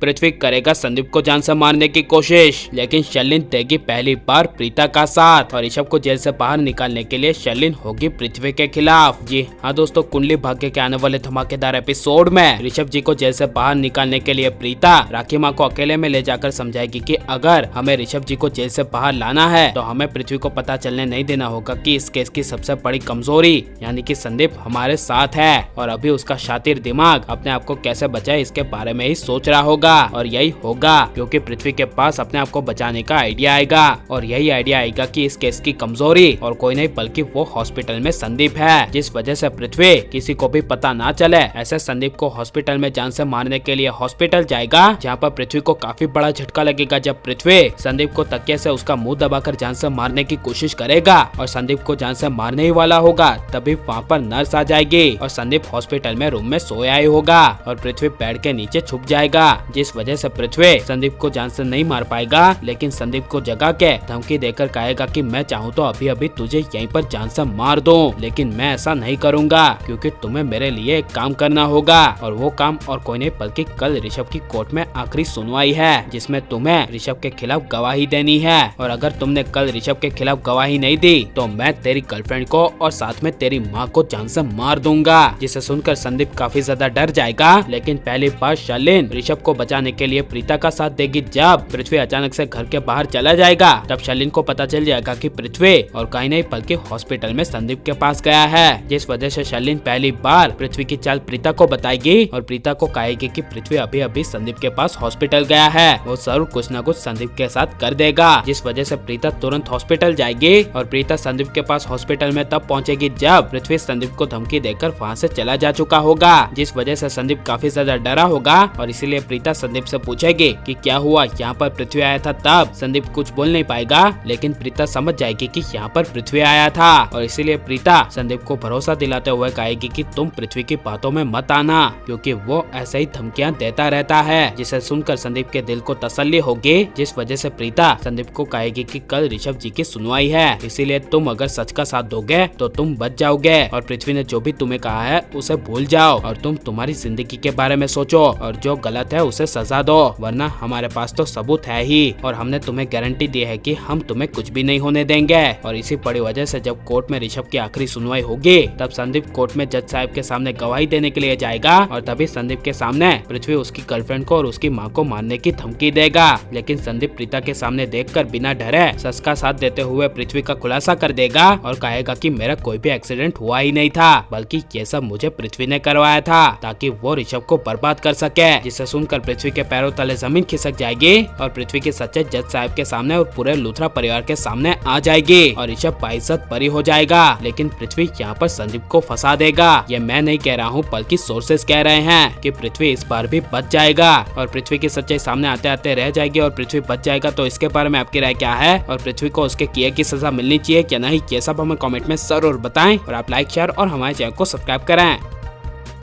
पृथ्वी करेगा संदीप को जान से मारने की कोशिश, लेकिन शर्लिन देगी पहली बार प्रीता का साथ और ऋषभ को जेल से बाहर निकालने के लिए शर्लिन होगी पृथ्वी के खिलाफ। जी हाँ दोस्तों, कुंडली भाग्य के आने वाले धमाकेदार एपिसोड में ऋषभ जी को जेल से बाहर निकालने के लिए प्रीता राखी माँ को अकेले में ले जाकर समझाएगी कि अगर हमें ऋषभ जी को जेल से बाहर लाना है तो हमें पृथ्वी को पता चलने नहीं देना होगा कि इस केस की सबसे बड़ी कमजोरी यानी कि संदीप हमारे साथ है और अभी उसका शातिर दिमाग अपने आप को कैसे बचाए इसके बारे में ही सोच रहा होगा। और यही होगा क्योंकि पृथ्वी के पास अपने आप को बचाने का आइडिया आएगा और यही आइडिया आएगा कि इस केस की कमजोरी और कोई नहीं बल्कि वो हॉस्पिटल में संदीप है, जिस वजह से पृथ्वी किसी को भी पता ना चले ऐसे संदीप को हॉस्पिटल में जान से मारने के लिए हॉस्पिटल जाएगा, जहाँ पर पृथ्वी को काफी बड़ा झटका लगेगा जब पृथ्वी संदीप को तकिए से उसका मुंह दबाकर जान से मारने की कोशिश करेगा और संदीप को जान से मारने ही वाला होगा। तभी वहाँ पर नर्स आ जाएगी और संदीप हॉस्पिटल में रूम में सोया ही होगा और पृथ्वी बेड के नीचे छुप जाएगा, जिस वजह से पृथ्वी संदीप को जान से नहीं मार पाएगा, लेकिन संदीप को जगा के धमकी देकर कहेगा कि मैं चाहूँ तो अभी अभी तुझे यहीं पर जान से मार दूं, लेकिन मैं ऐसा नहीं करूंगा क्योंकि तुम्हें मेरे लिए एक काम करना होगा और वो काम और कोई नहीं बल्कि कल ऋषभ की कोर्ट में आखिरी सुनवाई है जिसमें तुम्हें ऋषभ के खिलाफ गवाही देनी है और अगर तुमने कल ऋषभ के खिलाफ गवाही नहीं दी तो मैं तेरी गर्लफ्रेंड को और साथ में तेरी माँ को जान से मार दूंगा। जिसे सुनकर संदीप काफी ज्यादा डर जाएगा, लेकिन पहली बार शर्लिन ऋषभ को बचाने के लिए प्रीता का साथ देगी। जब पृथ्वी अचानक से घर के बाहर चला जाएगा तब शर्लिन को पता चल जाएगा कि पृथ्वी और कहीं नहीं बल्कि हॉस्पिटल में संदीप के पास गया है, जिस वजह से शर्लिन पहली बार पृथ्वी की चाल प्रीता को बताएगी और प्रीता को कहेगी कि पृथ्वी अभी अभी संदीप के पास हॉस्पिटल गया है, वो जरूर कुछ न कुछ संदीप के साथ कर देगा, जिस वजह से प्रीता तुरंत हॉस्पिटल जाएगी और प्रीता संदीप के पास हॉस्पिटल में तब पहुंचेगी जब पृथ्वी संदीप को धमकी देकर वहां से चला जा चुका होगा, जिस वजह से संदीप काफी ज्यादा डरा होगा और इसीलिए प्रीता संदीप से पूछेगी कि क्या हुआ, यहाँ पर पृथ्वी आया था। तब संदीप कुछ बोल नहीं पाएगा, लेकिन प्रीता समझ जाएगी कि यहाँ पर पृथ्वी आया था और इसीलिए प्रीता संदीप को भरोसा दिलाते हुए कहेगी कि तुम पृथ्वी की बातों में मत आना क्योंकि वो ऐसे ही धमकियां देता रहता है, जिसे सुनकर संदीप के दिल को तसल्ली होगी, जिस वजह से प्रीता संदीप को कहेगी कि कल ऋषभ जी की सुनवाई है, इसीलिए तुम अगर सच का साथ दोगे तो तुम बच जाओगे और पृथ्वी ने जो भी तुम्हें कहा है उसे भूल जाओ और तुम तुम्हारी जिंदगी के बारे में सोचो और जो गलत है उसे सजा दो, वरना हमारे पास तो सबूत है ही और हमने तुम्हें गारंटी दी है कि हम तुम्हें कुछ भी नहीं होने देंगे। और इसी बड़ी वजह से जब कोर्ट में ऋषभ की आखिरी सुनवाई होगी तब संदीप कोर्ट में जज साहब के सामने गवाही देने के लिए जाएगा और तभी संदीप के सामने पृथ्वी उसकी गर्लफ्रेंड को और उसकी माँ को मारने की धमकी देगा, लेकिन संदीप प्रीता के सामने देखकर बिना डरे सच का साथ देते हुए पृथ्वी का खुलासा कर देगा और कहेगा कि मेरा कोई भी एक्सीडेंट हुआ ही नहीं था, बल्कि ये सब मुझे पृथ्वी ने करवाया था ताकि वो ऋषभ को बर्बाद कर सके। जिसे सुनकर पृथ्वी के पैरों तले जमीन खिसक जाएगी और पृथ्वी के सच्चे जज साहब के सामने और पूरे लूथरा परिवार के सामने आ जाएगी और ऋषभ बाइज्जत बरी हो जाएगा, लेकिन पृथ्वी यहाँ पर संदीप को फंसा देगा। ये मैं नहीं कह रहा हूँ बल्कि सोर्सेस कह रहे हैं कि पृथ्वी इस बार भी बच जाएगा और पृथ्वी की सच्चाई सामने आते आते रह जाएगी और पृथ्वी बच जाएगा। तो इसके बारे में आपकी राय क्या है और पृथ्वी को उसके किए की सजा मिलनी चाहिए क्या नहीं, ये सब हमें कमेंट में जरूर बताएं और आप लाइक शेयर और हमारे चैनल को सब्सक्राइब करें।